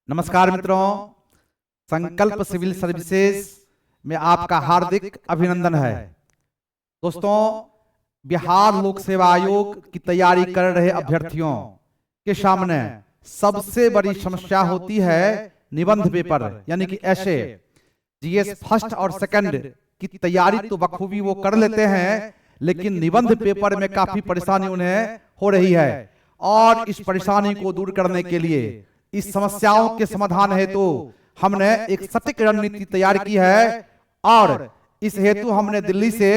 नमस्कार मित्रों, संकल्प सिविल सर्विसेज में आपका हार्दिक अभिनंदन है। दोस्तों, बिहार लोक सेवा आयोग की तैयारी कर रहे अभ्यर्थियों के सामने सबसे बड़ी समस्या होती है निबंध पेपर, यानी कि ऐसे जीएस फर्स्ट और सेकंड की तैयारी तो बखूबी वो कर लेते हैं, लेकिन निबंध पेपर में काफी परेशानी उन्हें हो रही है। और इस परेशानी को दूर करने के लिए, इस समस्याओं के समाधान हेतु हमने एक सटीक रणनीति तैयार की है और इस हेतु हमने दिल्ली से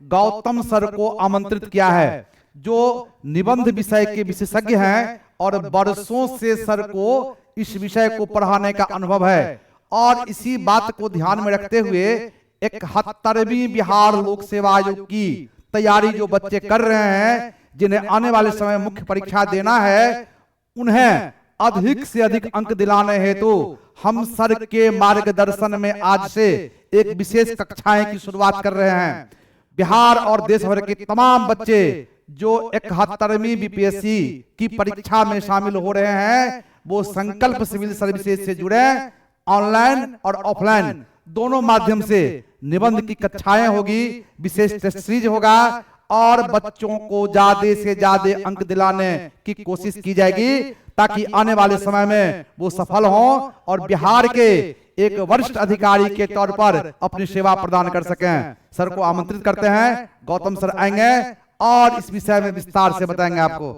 गौतम सर को आमंत्रित किया है, जो निबंध विषय के विशेषज्ञ हैं और वर्षों से सर को इस विषय को पढ़ाने का अनुभव है। और इसी बात को ध्यान में रखते हुए 71वीं बिहार लोक सेवा आयोग की तैयारी जो बच्चे कर रहे हैं, जिन्हें आने वाले समय मुख्य परीक्षा देना है, उन्हें अधिक से अधिक अंक दिलाने हेतु हम सर के मार्गदर्शन में आज से एक विशेष कक्षाएं की शुरुआत कर रहे हैं। बिहार और देश भर के तमाम बच्चे जो 71वीं बीपीएससी की परीक्षा में शामिल हो रहे हैं, वो संकल्प सिविल सर्विसेज से जुड़े ऑनलाइन और ऑफलाइन दोनों माध्यम से निबंध की कक्षाएं होगी, विशेष टेस्ट सीरीज होगा और बच्चों को ज्यादा से ज्यादा अंक दिलाने की कोशिश की जाएगी, ताकि आने वाले समय में वो सफल हों और बिहार के एक वरिष्ठ अधिकारी के तौर पर अपनी सेवा प्रदान कर सकें। सर को आमंत्रित करते हैं, गौतम सर आएंगे और इस विषय में विस्तार से बताएंगे आपको।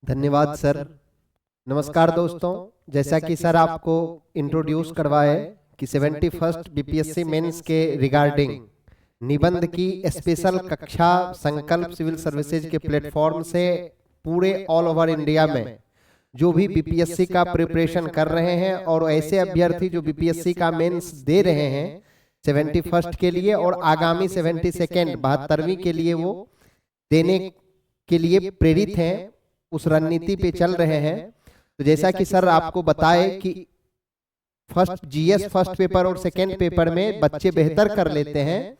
धन्यवाद सर। नमस्कार दोस्तों, जैसा कि सर आपको इंट्रोड्यूस करवाए कि 71st बीपीएससी मेंस के रिगार्डिंग निबंध की स्पेशल कक्षा संकल्प सिविल सर्विसेज के प्लेटफॉर्म से पूरे ऑल ओवर इंडिया में जो भी बीपीएससी का प्रिपरेशन कर रहे हैं और ऐसे अभ्यर्थी जो बीपीएससी का मेंस दे रहे हैं 71st के लिए और आगामी 72nd 72वीं के लिए वो देने के लिए प्रेरित हैं, उस रणनीति पे चल रहे हैं। तो जैसा कि सर आपको बताए कि फर्स्ट जीएस फर्स्ट पेपर और सेकेंड पेपर में बच्चे बेहतर कर लेते हैं,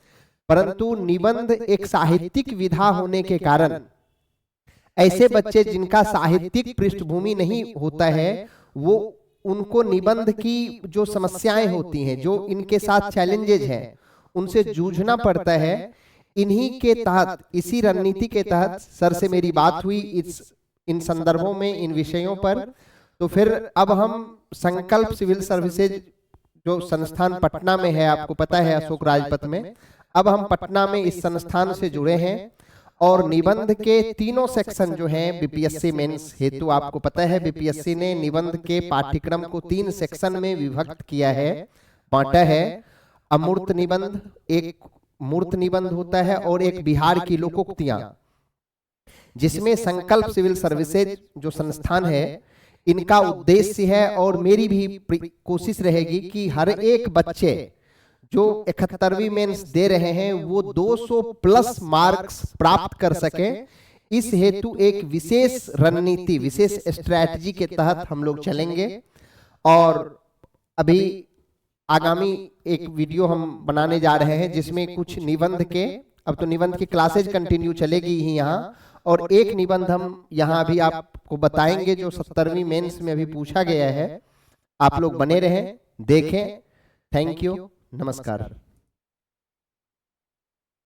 परंतु निबंध एक साहित्यिक विधा होने के कारण ऐसे बच्चे जिनका साहित्यिक पृष्ठभूमि नहीं होता है, वो उनको निबंध की जो समस्याएं होती हैं, जो इनके साथ चैलेंजेज हैं, उनसे जूझना पड़ता है। इन्हीं के तहत, इसी रणनीति के तहत सर से मेरी बात हुई इन संदर्भों में, इन विषयों पर। तो फिर अब हम संकल्प सिविल सर्विसेज जो संस्थान पटना में है, आपको पता है अशोक राजपथ में, अब हम पटना में इस संस्थान से जुड़े हैं और निबंध के तीनों सेक्शन जो हैं बीपीएससी मेंस हेतु, आपको पता है बीपीएससी ने निबंध के पाठ्यक्रम को 3 सेक्शन में विभक्त किया है, बांटा है। अमूर्त निबंध, एक मूर्त निबंध होता है और एक बिहार की लोकोक्तियां, जिसमें संकल्प सिविल सर्विसेज जो संस्थान है इनका उद्देश्य है और मेरी भी कोशिश रहेगी कि हर एक बच्चे जो 71वीं मेंस दे रहे हैं वो 200 प्लस मार्क्स प्राप्त कर सके। इस हेतु एक विशेष रणनीति, विशेष स्ट्रैटेजी के तहत हम लोग चलेंगे और अभी आगामी एक वीडियो हम बनाने जा रहे हैं जिसमें कुछ निबंध के, अब तो निबंध की क्लासेज कंटिन्यू चलेगी ही यहाँ, और एक निबंध हम यहाँ अभी आपको बताएंगे जो 70वीं मेंस में अभी पूछा गया है। आप लोग बने रहें, देखें। थैंक यू, नमस्कार।